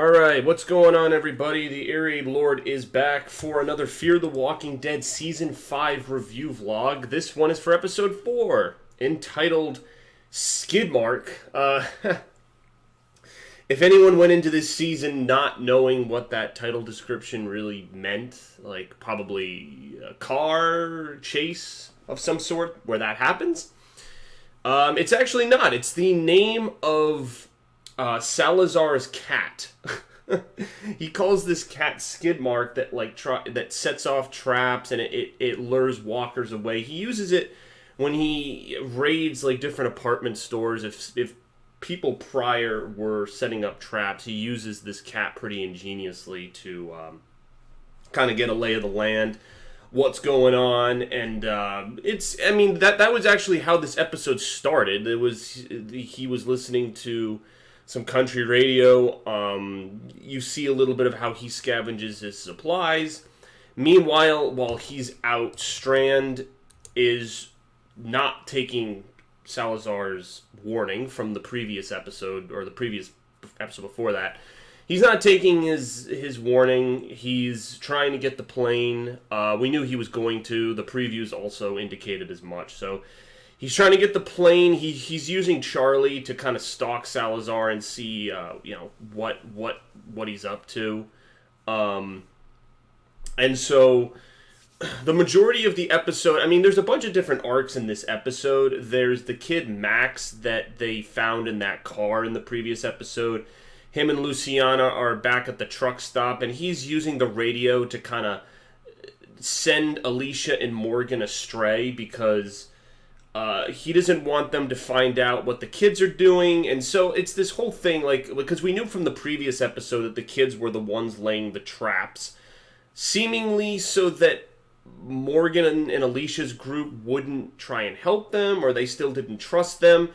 Alright, what's going on, everybody? The Air Lord is back for another Fear the Walking Dead Season 5 review vlog. This one is for Episode 4, entitled Skidmark. If anyone went into this season not knowing what that title description really meant, like probably a car chase of some sort where that happens, it's actually not. It's the name of Salazar's cat. He calls this cat Skidmark that sets off traps and it lures walkers away. He uses it when he raids like different apartment stores. If people prior were setting up traps, he uses this cat pretty ingeniously to kind of get a lay of the land, what's going on, and that was actually how this episode started. He was listening to some country radio. You see a little bit of how he scavenges his supplies. Meanwhile, while he's out, Strand is not taking Salazar's warning from the previous episode, or the previous episode before that. He's not taking his warning. He's trying to get the plane. We knew he was going to. The previews also indicated as much. So he's trying to get the plane. He's using Charlie to kind of stalk Salazar and see, what he's up to. And so the majority of the episode, there's a bunch of different arcs in this episode. There's the kid Max that they found in that car in the previous episode. Him and Luciana are back at the truck stop, and he's using the radio to kind of send Alicia and Morgan astray because he doesn't want them to find out what the kids are doing. And so it's this whole thing, because we knew from the previous episode that the kids were the ones laying the traps, seemingly so that Morgan and Alicia's group wouldn't try and help them, or they still didn't trust them.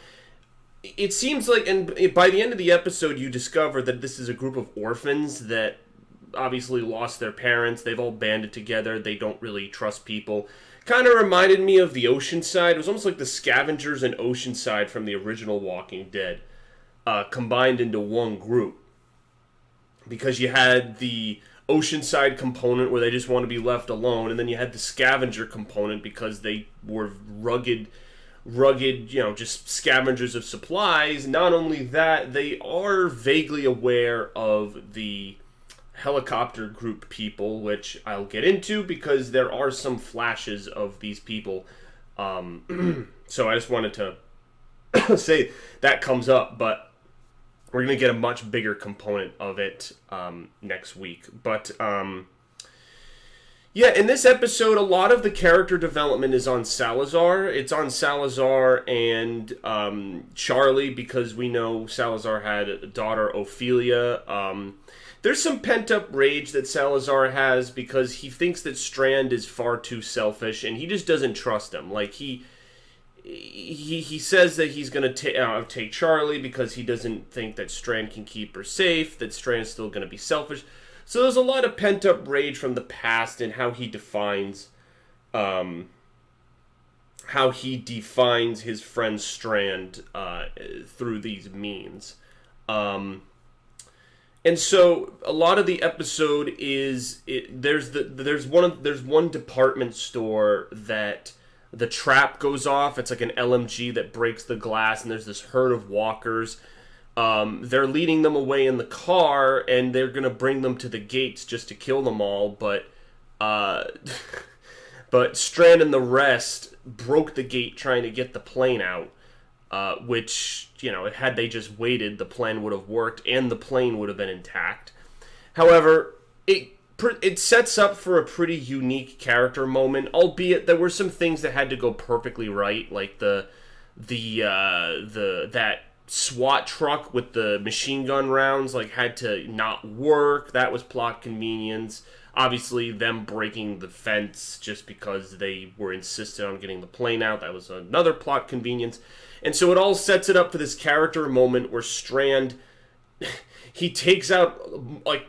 It seems like, and by the end of the episode, you discover that this is a group of orphans that obviously lost their parents. They've all banded together. They don't really trust people. Kind of reminded me of the Oceanside. It was almost like the Scavengers and Oceanside from the original Walking Dead combined into one group. Because you had the Oceanside component where they just want to be left alone, and then you had the Scavenger component because they were rugged, just scavengers of supplies. Not only that, they are vaguely aware of the helicopter group people, which I'll get into because there are some flashes of these people. So I just wanted to say that comes up, but we're going to get a much bigger component of it next week. But yeah, in this episode, a lot of the character development is on Salazar. It's on Salazar and Charlie, because we know Salazar had a daughter, Ophelia. There's some pent-up rage that Salazar has because he thinks that Strand is far too selfish, and he just doesn't trust him. Like, he says that he's going to take Charlie because he doesn't think that Strand can keep her safe, that Strand is still going to be selfish. So there's a lot of pent-up rage from the past and how he defines his friend Strand through these means. And so a lot of the episode is there's one department store that the trap goes off. It's like an LMG that breaks the glass, and there's this herd of walkers. They're leading them away in the car, and they're gonna bring them to the gates just to kill them all. But Strand and the rest broke the gate trying to get the plane out. Which, had they just waited, the plan would have worked and the plane would have been intact. However, it sets up for a pretty unique character moment, albeit there were some things that had to go perfectly right, like that SWAT truck with the machine gun rounds had to not work. That was plot convenience. Obviously, them breaking the fence just because they were insistent on getting the plane out, that was another plot convenience. And so it all sets it up for this character moment where Strand, he takes out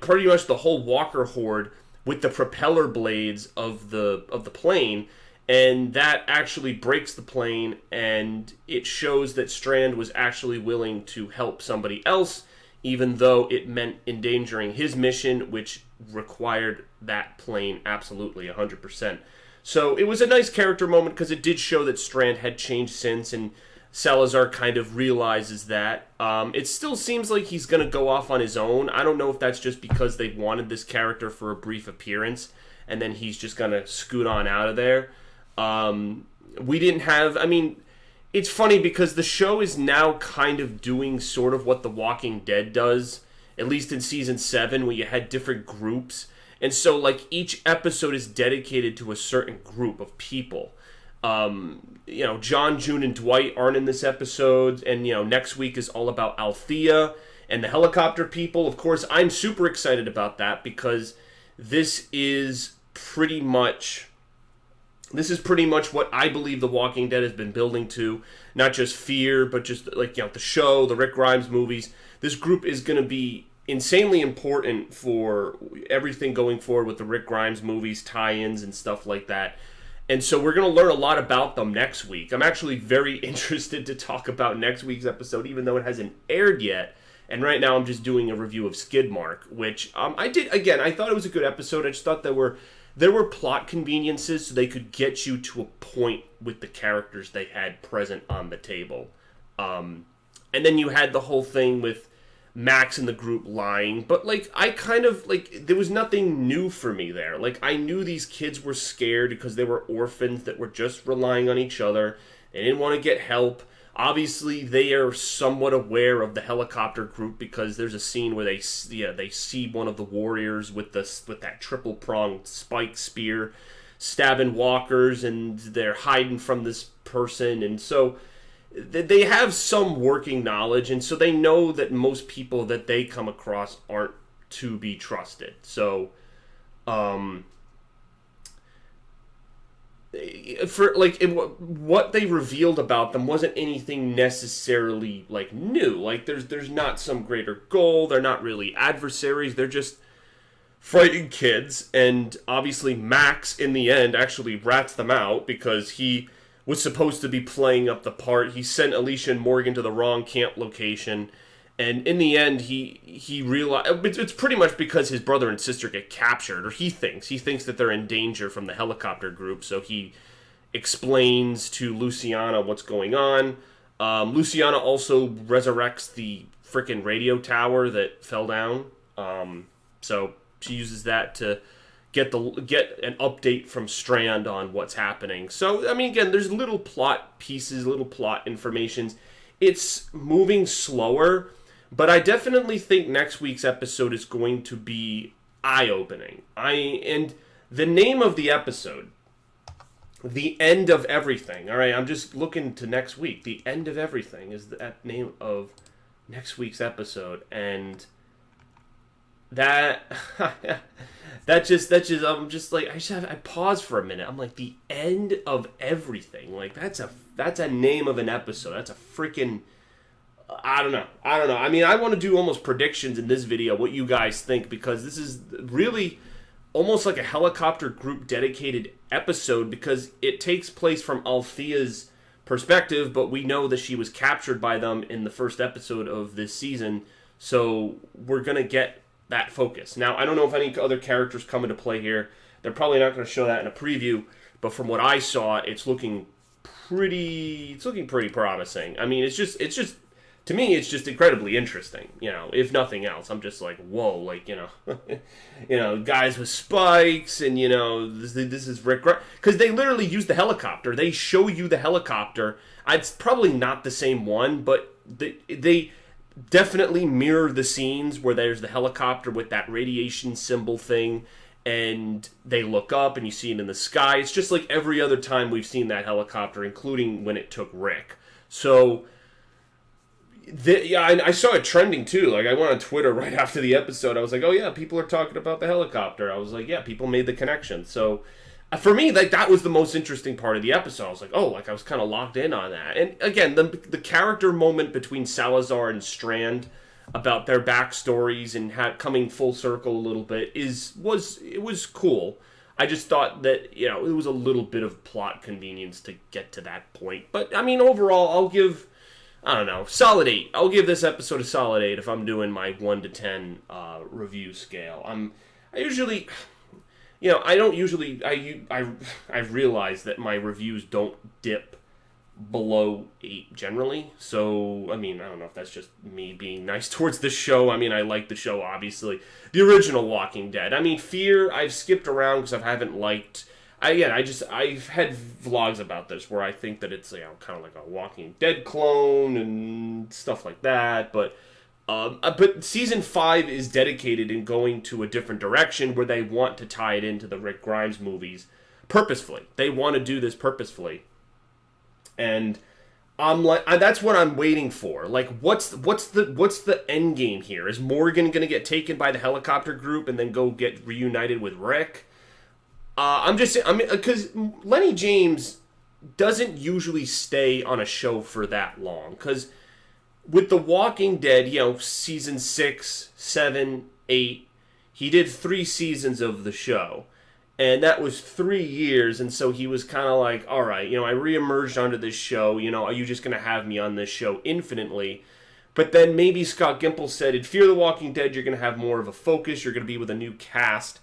pretty much the whole Walker horde with the propeller blades of the plane, and that actually breaks the plane, and it shows that Strand was actually willing to help somebody else even though it meant endangering his mission, which required that plane absolutely 100%. So it was a nice character moment because it did show that Strand had changed since, and Salazar kind of realizes that. It still seems like he's going to go off on his own. I don't know if that's just because they wanted this character for a brief appearance, and then he's just going to scoot on out of there. We didn't have... I mean, it's funny because the show is now kind of doing sort of what The Walking Dead does, at least in Season 7, where you had different groups. And so, like, each episode is dedicated to a certain group of people. John, June, and Dwight aren't in this episode, and, next week is all about Althea and the helicopter people. Of course, I'm super excited about that because this is pretty much what I believe The Walking Dead has been building to. Not just Fear, but just, the show, the Rick Grimes movies. This group is going to be insanely important for everything going forward with the Rick Grimes movies, tie-ins, and stuff like that. And so we're going to learn a lot about them next week. I'm actually very interested to talk about next week's episode, even though it hasn't aired yet. And right now I'm just doing a review of Skidmark, which I did, again, I thought it was a good episode. I just thought there were plot conveniences so they could get you to a point with the characters they had present on the table. And then you had the whole thing with Max and the group lying, but there was nothing new for me there. I knew these kids were scared because they were orphans that were just relying on each other. They didn't want to get help. Obviously, they are somewhat aware of the helicopter group because there's a scene where they see one of the warriors with that triple pronged spike spear stabbing walkers, and they're hiding from this person, and so they have some working knowledge, and so they know that most people that they come across aren't to be trusted. So, what they revealed about them wasn't anything necessarily new. There's not some greater goal. They're not really adversaries. They're just frightened kids, and obviously Max in the end actually rats them out because he was supposed to be playing up the part. He sent Alicia and Morgan to the wrong camp location, and in the end, he realized it's pretty much because his brother and sister get captured, or he thinks that they're in danger from the helicopter group. So he explains to Luciana what's going on. Luciana also resurrects the frickin' radio tower that fell down. So she uses that to get an update from Strand on what's happening. So, I mean, again, there's little plot pieces, little plot informations. It's moving slower, but I definitely think next week's episode is going to be eye-opening. And the name of the episode, The End of Everything. All right, I'm just looking to next week. The End of Everything is the name of next week's episode, and that I'm just like, I paused for a minute. I'm like, The End of Everything. That's a name of an episode. That's a freaking, I don't know. I mean, I want to do almost predictions in this video, what you guys think, because this is really almost like a helicopter group dedicated episode because it takes place from Althea's perspective, but we know that she was captured by them in the first episode of this season, so we're going to get that focus. Now, I don't know if any other characters come into play here. They're probably not going to show that in a preview, but from what I saw, it's looking pretty promising. I mean, it's just to me, it's just incredibly interesting, if nothing else. I'm just like, whoa, guys with spikes, and, this is Rick Grimes. Because they literally use the helicopter. They show you the helicopter. It's probably not the same one, but they definitely mirror the scenes where there's the helicopter with that radiation symbol thing, and they look up and you see it in the sky. It's just like every other time we've seen that helicopter, including when it took Rick. So I saw it trending too. I went on Twitter right after the episode. I was like, oh yeah, people are talking about the helicopter. I was like, yeah, people made the connection. So for me, that was the most interesting part of the episode. I was like, oh, I was kind of locked in on that. And again, the character moment between Salazar and Strand about their backstories and coming full circle a little bit was cool. I just thought that it was a little bit of plot convenience to get to that point. But I mean, overall, I'll give I don't know, solid 8. I'll give this episode a solid 8 if I'm doing my 1 to 10 review scale. I usually, I don't usually, I've realized that my reviews don't dip below 8 generally. So, I don't know if that's just me being nice towards the show. I like the show, obviously. The original Walking Dead. Fear, I've skipped around because I haven't liked... I've had vlogs about this where I think that it's, kind of like a Walking Dead clone and stuff like that, but season 5 is dedicated in going to a different direction where they want to tie it into the Rick Grimes movies purposefully. They want to do this purposefully. And that's what I'm waiting for. Like, what's the end game here? Is Morgan going to get taken by the helicopter group and then go get reunited with Rick? Because Lenny James doesn't usually stay on a show for that long. Because with The Walking Dead, season 6, 7, 8, he did 3 seasons of the show. And that was 3 years, and so he was kind of like, all right, I reemerged onto this show, are you just going to have me on this show infinitely? But then maybe Scott Gimple said, in Fear the Walking Dead, you're going to have more of a focus, you're going to be with a new cast,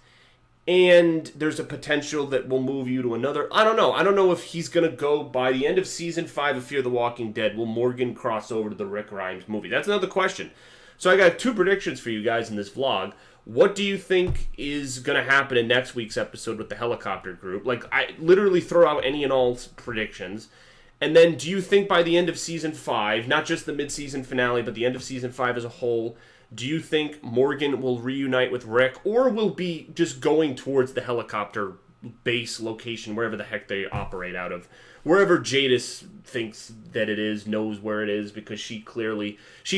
and there's a potential that will move you to another... I don't know if he's going to go by the end of season 5 of Fear the Walking Dead, will Morgan cross over to the Rick Grimes movie? That's another question. So I got 2 predictions for you guys in this vlog. What do you think is going to happen in next week's episode with the helicopter group? Like, I literally throw out any and all predictions. And then do you think by the end of season 5, not just the mid-season finale, but the end of season 5 as a whole, do you think Morgan will reunite with Rick, or will be just going towards the helicopter base location, wherever the heck they operate out of? Wherever Jadis thinks that it is, knows where it is, because she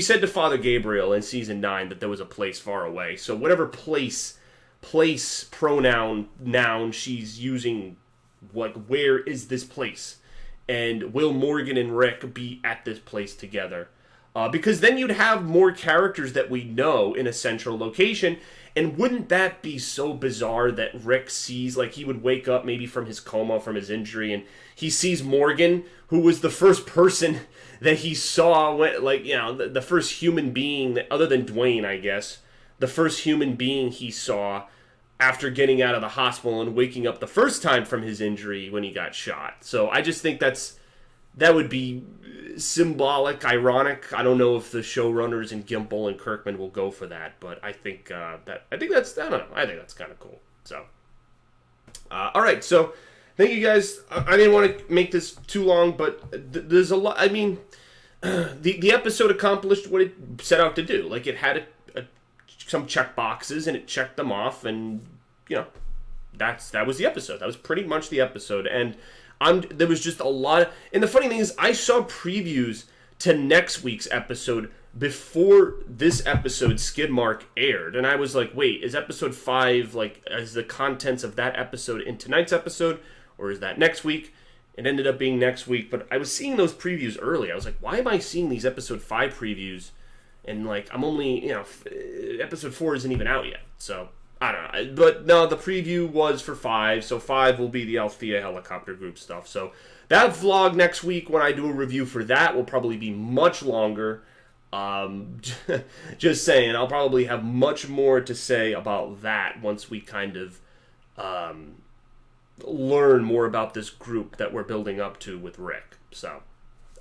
said to Father Gabriel in season 9 that there was a place far away. So whatever place, pronoun, noun she's using, where is this place? And will Morgan and Rick be at this place together? Because then you'd have more characters that we know in a central location. And wouldn't that be so bizarre that Rick sees, he would wake up maybe from his coma, from his injury, and he sees Morgan, who was the first person that he saw, the first human being, other than Dwayne, I guess, the first human being he saw after getting out of the hospital and waking up the first time from his injury when he got shot. So I just think that would be symbolic, ironic. I don't know if the showrunners and Gimple and Kirkman will go for that, but I think that's kind of cool. So, all right. So, thank you guys. I didn't want to make this too long, but there's a lot. The episode accomplished what it set out to do. Like, it had some check boxes and it checked them off, and that was the episode. That was pretty much the episode, and there was just a lot and the funny thing is, I saw previews to next week's episode before this episode, Skidmark, aired. And I was like, wait, is episode 5, is the contents of that episode in tonight's episode? Or is that next week? It ended up being next week. But I was seeing those previews early. I was like, why am I seeing these episode 5 previews? And, I'm only, episode 4 isn't even out yet. So, I don't know. But no, the preview was for 5, so 5 will be the Althea helicopter group stuff. So that vlog next week, when I do a review for that, will probably be much longer. Just saying, I'll probably have much more to say about that once we kind of learn more about this group that we're building up to with Rick. So,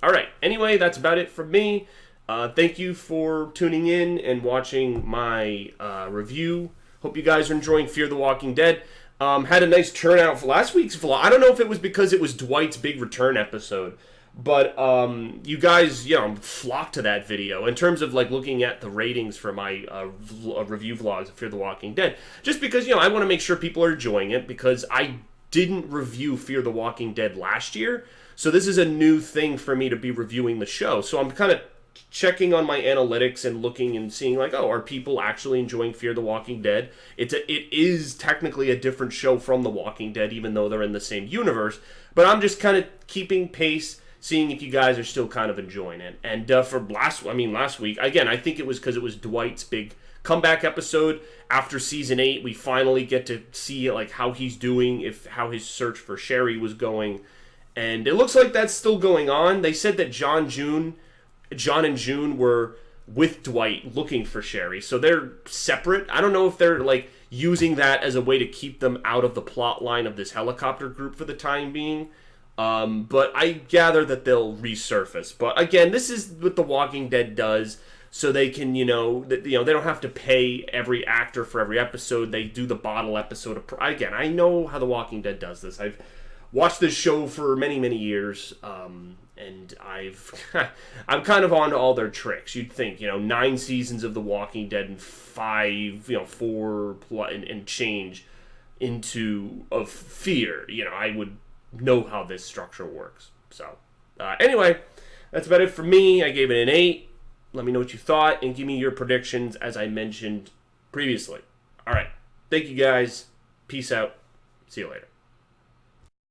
all right. Anyway, that's about it from me. Thank you for tuning in and watching my review. Hope you guys are enjoying Fear the Walking Dead. Had a nice turnout for last week's vlog. I don't know if it was because it was Dwight's big return episode, but you guys, flocked to that video. In terms of looking at the ratings for my review vlogs of Fear the Walking Dead, just because I want to make sure people are enjoying it, because I didn't review Fear the Walking Dead last year, so this is a new thing for me to be reviewing the show. So I'm kind of checking on my analytics and looking and seeing are people actually enjoying Fear the Walking Dead? It is technically a different show from The Walking Dead, even though they're in the same universe. But I'm just kind of keeping pace, seeing if you guys are still kind of enjoying it. And for last week, again, I think it was because it was Dwight's big comeback episode after season 8. We finally get to see how he's doing, how his search for Sherry was going, and it looks like that's still going on. They said that John June John and June were with Dwight looking for Sherry, so they're separate. I don't know if they're like using that as a way to keep them out of the plot line of this helicopter group for the time being. But I gather that they'll resurface. But again, this is what The Walking Dead does, so they can, they don't have to pay every actor for every episode. They do the bottle episode. Again, I know how The Walking Dead does this. I've watched this show for many, many years, and I'm kind of on all their tricks. You'd think, 9 seasons of The Walking Dead and 4 and change of Fear. I would know how this structure works. So, anyway, that's about it for me. I gave it an 8. Let me know what you thought and give me your predictions as I mentioned previously. All right. Thank you guys. Peace out. See you later.